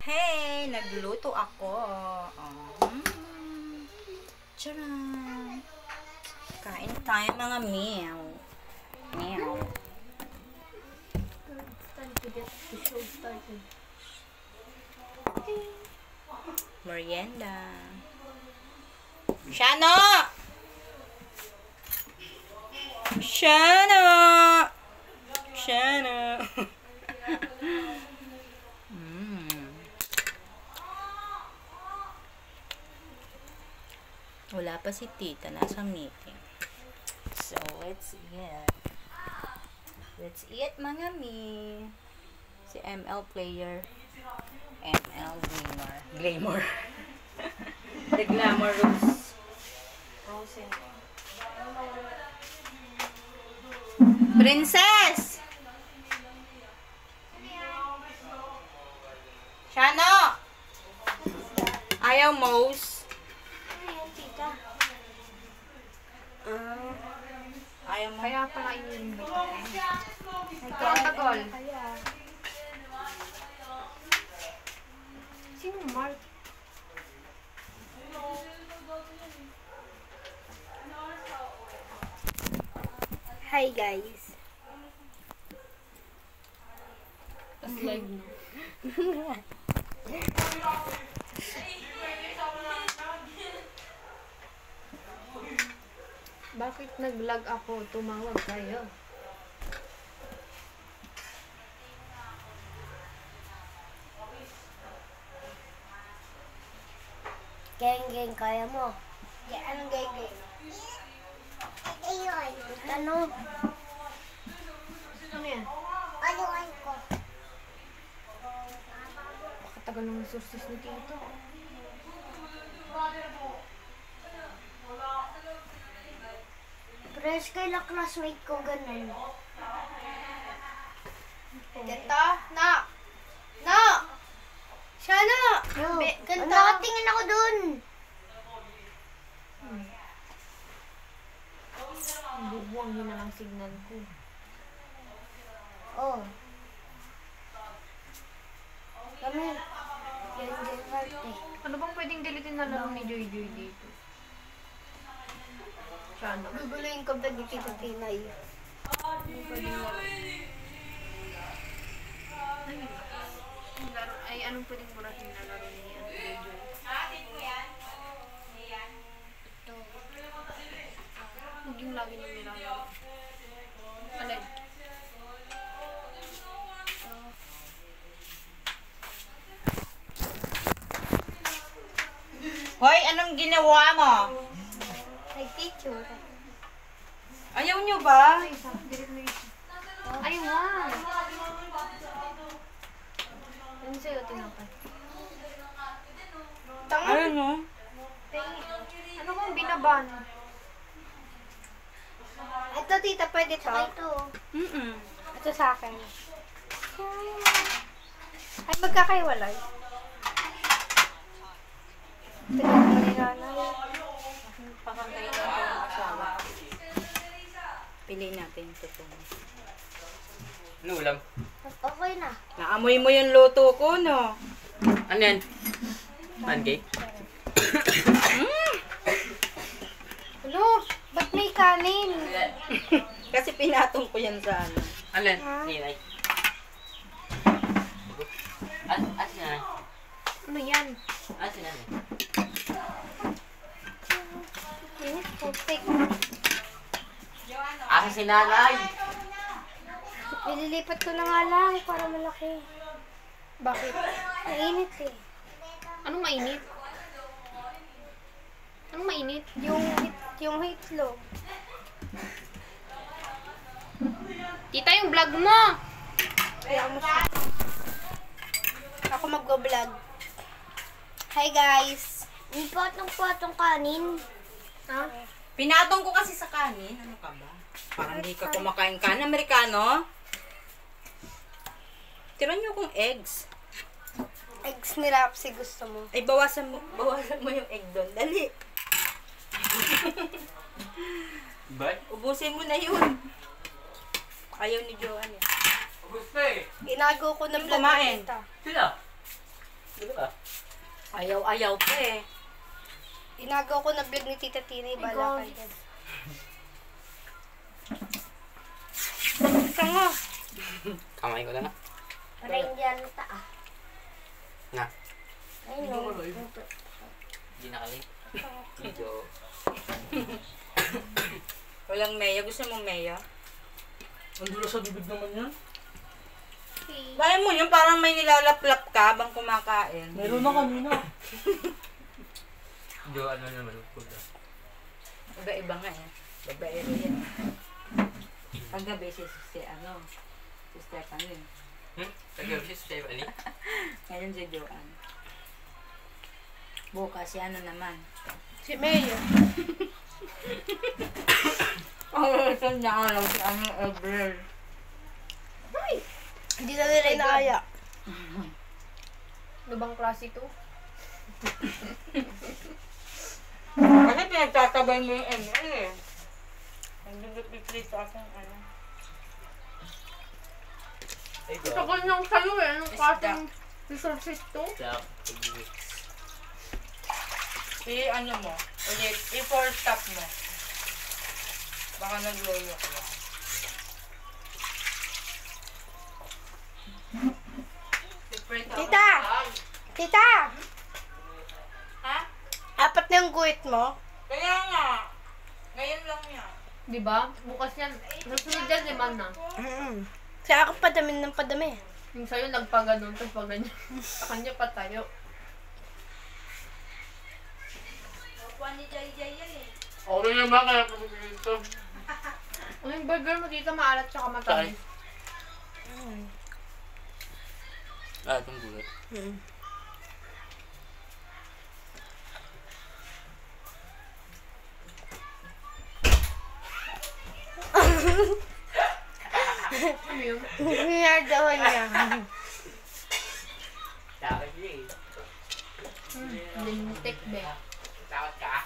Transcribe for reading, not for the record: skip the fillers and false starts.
Hey, nagluto ako. Tcharam! Kain tayo mga meow. Meow. Merienda. Shano! Shano! Shano! Wala pa si tita, nasa meeting. So, let's eat. Let's eat mga mi. Si ML player. ML Glamour. Glamour. The Glamorous. Princess! Shano! Ayaw Mose. Ayaw mo? Kaya pala ini-invite ko. Nagkakatagol. Sino Mark? Hi guys. Tapos live na. Bakit nag-lag ako? Tumawag kayo. Geng, kaya mo. Anong geng? Ayun. Ano? Ano yan? Aluan ko. Pakatagal ng resources ni Tito. Press kay la classmate ko ganun. Ganda? Na! Na! Siya na! No. Ganda! Nakatingin ako dun. Bubuangin na lang signal ko. Oh. Kami. Geng heart eh. Ano bang pwedeng dilitin na laro ni Joy Joy dito? Siya na. Guguluhin ko ba dito sa Pinay? Ay, anong pwedeng murahin na laro ni Joy Joy? Huwag yung lagi nang nilalaro. Alin? Hoy, anong ginawa mo? Nag-picture. Ayaw nyo ba? Ay, isa. Direct na isa. Ay, wow! Ano sa'yo, tinapay? Ayaw nyo? Ano kung binaban? Ito tita, pwede to? Ito. Ito sa akin. Ay, magkakaiwalay. Ito ni nanay. Pakantay na ang asawa. Pili natin ito po. Ano ulam? Okay na. Naamoy mo yung luto ko, no? Ano yan? Pancake? Hello, ba't may kanin? Kasi pinatong ko yan sa ano. Ano yan? Ninay? Si nanay? Ano yan? Si nanay? Init, putik. Si nanay! Nililipat ko na nga lang para malaki. Bakit? Mainit eh. Anong mainit? Anong mainit? Yung itlog. Tita, yung vlog mo! Kaya mo siya. Ako mag-vlog. Hi guys. Yung patong kanin. Ha? Pinatong ko kasi sa kanin. Ano ka ba? Parang hindi ka kumakain kanin. Amerikano? Tira nyo kong eggs. Eggs ni Rapsi gusto mo. Ay, bawasan mo yung egg doon. Dali. Ba? Ubusin mo na yun. Ayaw ni Joanne. Gusto eh. Inago ko na Yung vlog kumain. kita. Sila? Ayaw-ayaw pa eh. Inagaw ko na vlog ni Tita Tina. Bala kayo dyan. Tanga. Kamay ko na. Para hindi alata ah. Na. Ayun no. Hindi nakalate. Video. Walang Meya. Gusto mo Meya? Ang dulo sa bibig naman yan. Bahay mo yun, parang may nilalaplap ka habang kumakain. Meron na kanina. Video ano naman. Pula. Iba-iba nga eh. Babaero yan. Paggabi si Stephanie. Tagabi si Stephanie. Ngayon si Joanne. Bukas si ano naman. Si Mayo. Ito niya lang si ano April. Hindi na nila inaaya. Ano bang klase to? Kasi pinagtatabay mo yung ML eh. Nag-duplicate ako ng ano. Ay, Ito ko nang sa'yo eh. Anong klaseng resources to? Stop. Ano mo, ulit, i-4 stop mo. Baka nag-loyo ko lang. Tita! Tita! Ha? Apat na yung guhit mo. Kaya nga. Ngayon lang yan. Di ba? Bukas yan. Nasunod yan, 5 na. Kaya ako padami ng padami. Yung sa'yo nagpaganon, tapos paganyan. Sa kanya pa tayo. Okay naman kaya pumipili ito. Ano yung burger mo dito, maalat tsaka matamis. Ah, itong gulat. Ano yun? Hinardawan niya. Takot niya eh. Lintik be. Takot ka?